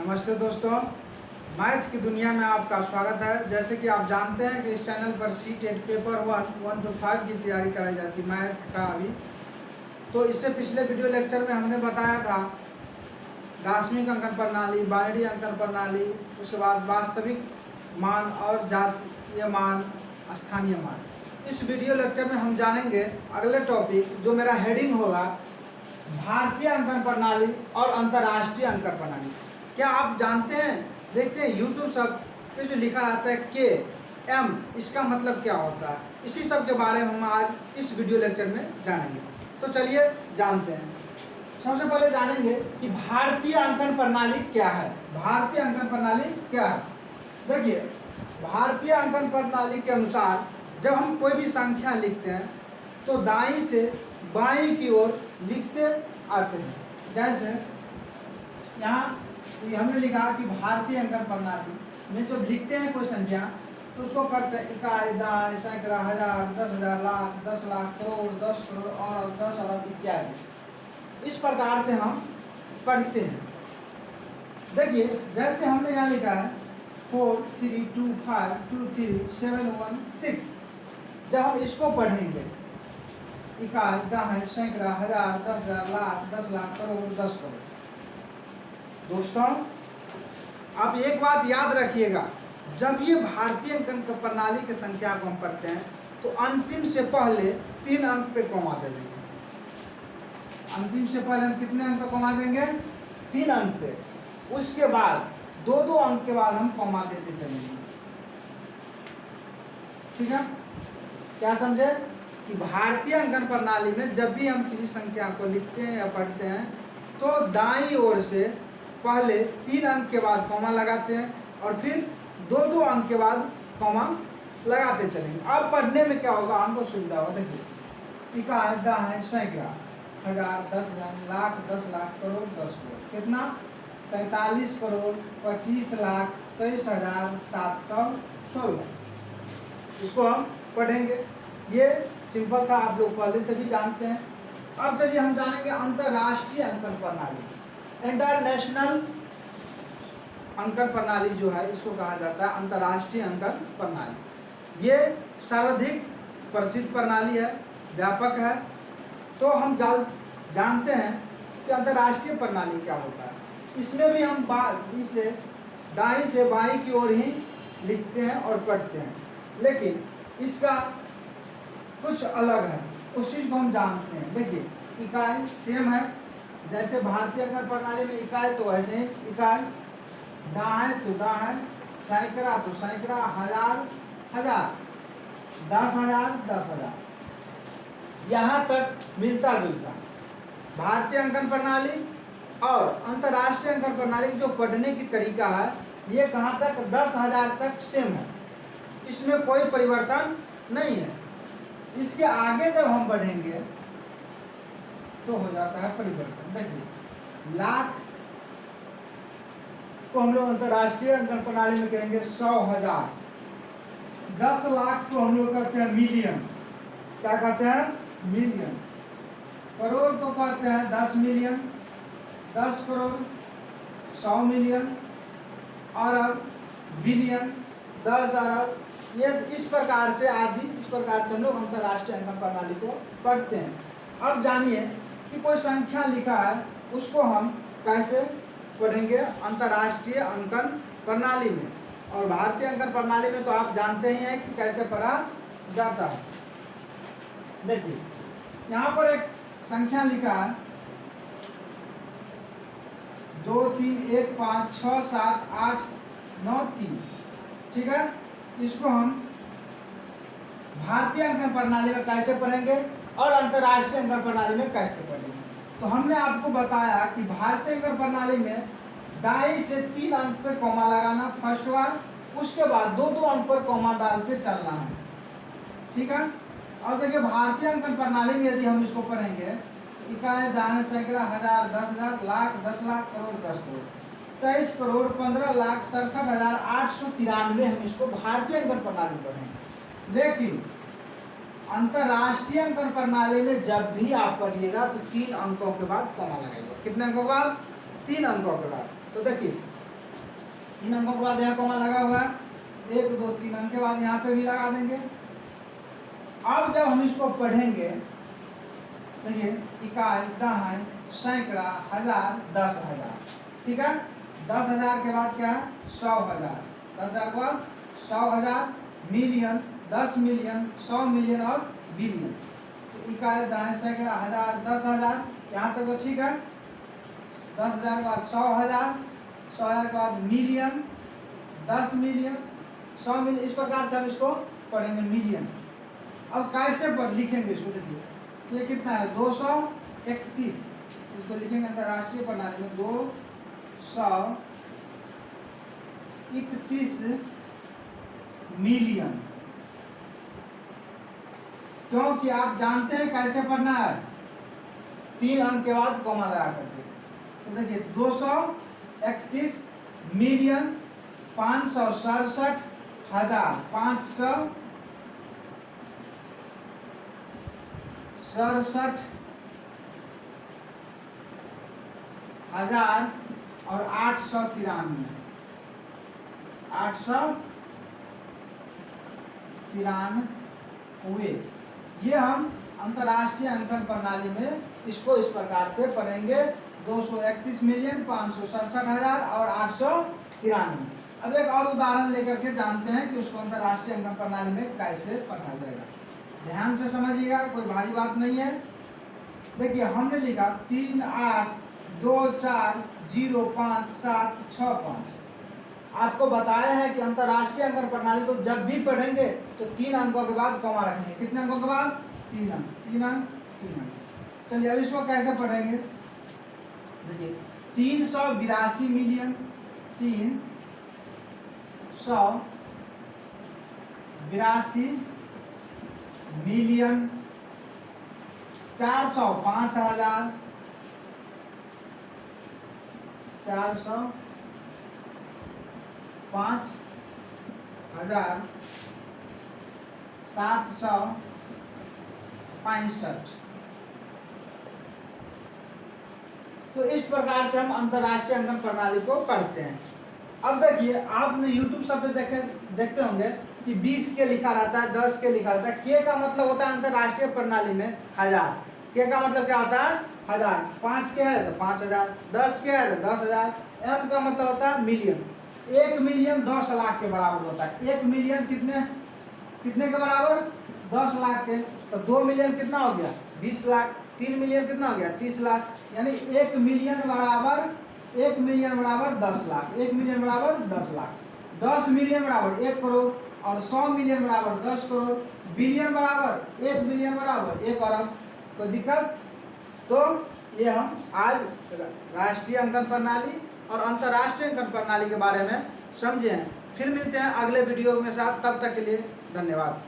नमस्ते दोस्तों, मैथ की दुनिया में आपका स्वागत है। जैसे कि आप जानते हैं कि इस चैनल पर सी-टेट पेपर 1 to 5 की तैयारी कराई जाती है मैथ का अभी। तो इससे पिछले वीडियो लेक्चर में हमने बताया था दार्शनिक अंकन प्रणाली, बाइनरी अंकन प्रणाली, उसके बाद वास्तविक मान और जातीय मान, स्थानीय मान। इस वीडियो लेक्चर में हम जानेंगे अगले टॉपिक जो मेरा हेडिंग होगा भारतीय अंकन प्रणाली और अंतर्राष्ट्रीय अंकन प्रणाली। क्या आप जानते हैं, देखते हैं यूट्यूब सब पे जो लिखा आता है के एम, इसका मतलब क्या होता है? इसी सब के बारे में हम आज इस वीडियो लेक्चर में जानेंगे। तो चलिए जानते हैं। सबसे पहले जानेंगे कि भारतीय अंकन प्रणाली क्या है। भारतीय अंकन प्रणाली क्या है? देखिए, भारतीय अंकन प्रणाली के अनुसार जब हम कोई भी संख्या लिखते हैं तो दाईं से बाईं की ओर लिखते आते हैं। जैसे यहाँ हमने लिखा कि भारतीय अंकन प्रणाली में जब लिखते हैं कोई संख्या तो उसको पढ़ते हैं इकाई, दहाई, सैकड़ा, हजार, 10,000, लाख, 10 लाख, करोड़, 10 करोड़ और 10 अरब इत्यादि। इस प्रकार से हम पढ़ते हैं। देखिए, जैसे हमने यहाँ लिखा है 4 3 2 5 2 3 7 1 6। जब हम इसको पढ़ेंगे इकाई, दहाई, सैकड़ा, हजार, 10,000, लाख, 10 लाख, करोड़, 10 करोड़। दोस्तों, आप एक बात याद रखिएगा, जब ये भारतीय अंकन प्रणाली की संख्या को हम पढ़ते हैं तो अंतिम से पहले 3 अंक पे कॉमा दे देंगे। अंतिम से पहले हम कितने अंक पे कॉमा देंगे? 3 अंक पे। उसके बाद 2-2 अंक के बाद हम कॉमा देते चलेंगे। ठीक है? क्या समझे कि भारतीय अंकन प्रणाली में जब भी हम किसी संख्या को लिखते हैं या पढ़ते हैं तो दाईं ओर से पहले 3 अंक के बाद कॉमा लगाते हैं और फिर 2-2 अंक के बाद कॉमा लगाते चलेंगे। अब पढ़ने में क्या होगा, हमको सुविधा होगा। देखिए, इकाई, दहाई, सैकड़ा, हजार, 10,000, लाख, 10 लाख, करोड़, 10 करोड़। कितना? 43 करोड़ 25 लाख 23,716। इसको हम पढ़ेंगे। ये सिंपल था, आप लोग पहले से भी जानते हैं। अब चलिए हम जानेंगे अंतर्राष्ट्रीय अंकन प्रणाली। इंटरनेशनल अंकन प्रणाली जो है इसको कहा जाता है अंतर्राष्ट्रीय अंकन प्रणाली। ये सर्वाधिक प्रसिद्ध प्रणाली है, व्यापक है। तो हम जानते हैं कि अंतर्राष्ट्रीय प्रणाली क्या होता है। इसमें भी हम दाईं से बाईं की ओर ही लिखते हैं और पढ़ते हैं, लेकिन इसका कुछ अलग है, उस चीज़ को हम जानते हैं। देखिए, इकाई सेम है, जैसे भारतीय अंकन प्रणाली में इकाई तो वैसे ही इकाई, दहाई तो दहाई, सैकड़ा तो सैकड़ा, हजार हजार, 10,000 10,000, यहाँ तक मिलता जुलता। भारतीय अंकन प्रणाली और अंतर्राष्ट्रीय अंकन प्रणाली जो पढ़ने की तरीका है ये कहाँ तक 10,000 तक सेम है, इसमें कोई परिवर्तन नहीं है। इसके आगे जब हम बढ़ेंगे तो हो जाता है परिवर्तन। देखिए, लाख को हम लोग अंतर्राष्ट्रीय अंकन प्रणाली में कहेंगे 100,000। 10 लाख को हम लोग कहते हैं मिलियन। क्या कहते हैं? मिलियन। करोड़ को कहते हैं 10 मिलियन, 10 करोड़, 100 मिलियन, अरब, बिलियन, 10 अरब। ये इस प्रकार से आदि, इस प्रकार से हम लोग अंतर्राष्ट्रीय अंकन प्रणाली को पढ़ते हैं। अब जानिए कि कोई संख्या लिखा है उसको हम कैसे पढ़ेंगे अंतर्राष्ट्रीय अंकन प्रणाली में, और भारतीय अंकन प्रणाली में तो आप जानते ही हैं कि कैसे पढ़ा जाता है। देखिए, यहाँ पर एक संख्या लिखा है 2 3 1 5 6 7 8 9 3। ठीक है? इसको हम भारतीय अंकन प्रणाली में कैसे पढ़ेंगे और अंतर्राष्ट्रीय अंकन प्रणाली में कैसे पढ़ेंगे। तो हमने आपको बताया कि भारतीय अंकन प्रणाली में दाईं से 3 अंक पर कॉमा लगाना फर्स्ट बार, उसके बाद 2-2 अंक पर कॉमा डालते चलना है। ठीक है? अब देखिए, भारतीय अंकन प्रणाली में यदि हम इसको पढ़ेंगे इकाई, दहाई, सैकड़ा, हजार, 10,000, लाख, 10 लाख, करोड़, 10 करोड़, 23 करोड़ 15 लाख 67,893 हम इसको भारतीय अंकन प्रणाली में पढ़ेंगे। लेकिन अंतर्राष्ट्रीय अंकन प्रणाली में जब भी आप पढ़िएगा तो 3 अंकों के बाद कॉमा लगाइएगा। कितने अंकों के बाद? 3 अंकों के बाद। तो देखिए, 3 अंकों के बाद यहाँ कॉमा लगा हुआ है, 1 2 3 अंक के बाद यहाँ पे भी लगा देंगे। अब जब हम इसको पढ़ेंगे, देखिए इकाई, दहाई, सैकड़ा, हजार, 10,000, ठीक है। 10,000 के बाद क्या है, 100,000, 10,000 के बाद 100,000, मिलियन, 10 मिलियन, 100 मिलियन और बिलियन। तो इकाई, दहाई, सैकड़ा, हजार, 10,000, यहाँ तक तो ठीक है। 10,000 के बाद 100,000, 100,000 के बाद मिलियन, 10 मिलियन, 100 मिलियन, इस प्रकार से हम इसको पढ़ेंगे मिलियन। अब कैसे पढ़ लिखेंगे इसको, देखिए तो ये कितना है, 231, इसको लिखेंगे अंतरराष्ट्रीय प्रणाली में 231 मिलियन। क्योंकि आप जानते हैं कैसे पढ़ना है, 3 अंक के बाद कॉमा लगा करके। तो देखिए 231 मिलियन 567,000, 567,000 और 893, 893। ये हम अंतर्राष्ट्रीय अंकन प्रणाली में इसको इस प्रकार से पढ़ेंगे, 231 मिलियन 567,000 और 893। अब एक और उदाहरण लेकर के जानते हैं कि उसको अंतर्राष्ट्रीय अंकन प्रणाली में कैसे पढ़ा जाएगा। ध्यान से समझिएगा, कोई भारी बात नहीं है। देखिए हमने लिखा 38240575। आपको बताया है कि अंतर्राष्ट्रीय अंकन प्रणाली को जब भी पढ़ेंगे तो 3 अंकों के बाद कॉमा रखेंगे। कितने अंकों के बाद, 3 अंक, 3 अंक, 3 अंक। चलिए अब इसको कैसे पढ़ेंगे, देखिए 382 मिलियन 382 मिलियन 405,000, 405,000 765। तो इस प्रकार से हम अंतर्राष्ट्रीय अंकन प्रणाली को पढ़ते हैं। अब देखिए आपने YouTube सब पे देखते होंगे कि 20 के लिखा रहता है, 10 के लिखा रहता है। के का मतलब होता है अंतर्राष्ट्रीय प्रणाली में 1000, के का मतलब क्या होता है 1000, 5 के है तो 5,000, 10 के है तो 10,000, एम का मतलब होता है मिलियन। 1 मिलियन 10 लाख के बराबर होता है। 1 मिलियन कितने के बराबर, 10 लाख के। तो 2 मिलियन कितना हो गया, 20 लाख। 3 मिलियन कितना हो गया, 30 लाख। यानी 1 मिलियन बराबर 10 लाख। 1 मिलियन बराबर 10 लाख। 10 मिलियन बराबर 1 करोड़ और 100 मिलियन बराबर 10 करोड़। बिलियन बराबर 1 बिलियन बराबर 1 अरब। कोई दिक्कत? तो ये हम आज राष्ट्रीय अंकन प्रणाली और अंतर्राष्ट्रीय अंकन प्रणाली के बारे में समझे हैं। फिर मिलते हैं अगले वीडियो में साथ, तब तक के लिए धन्यवाद।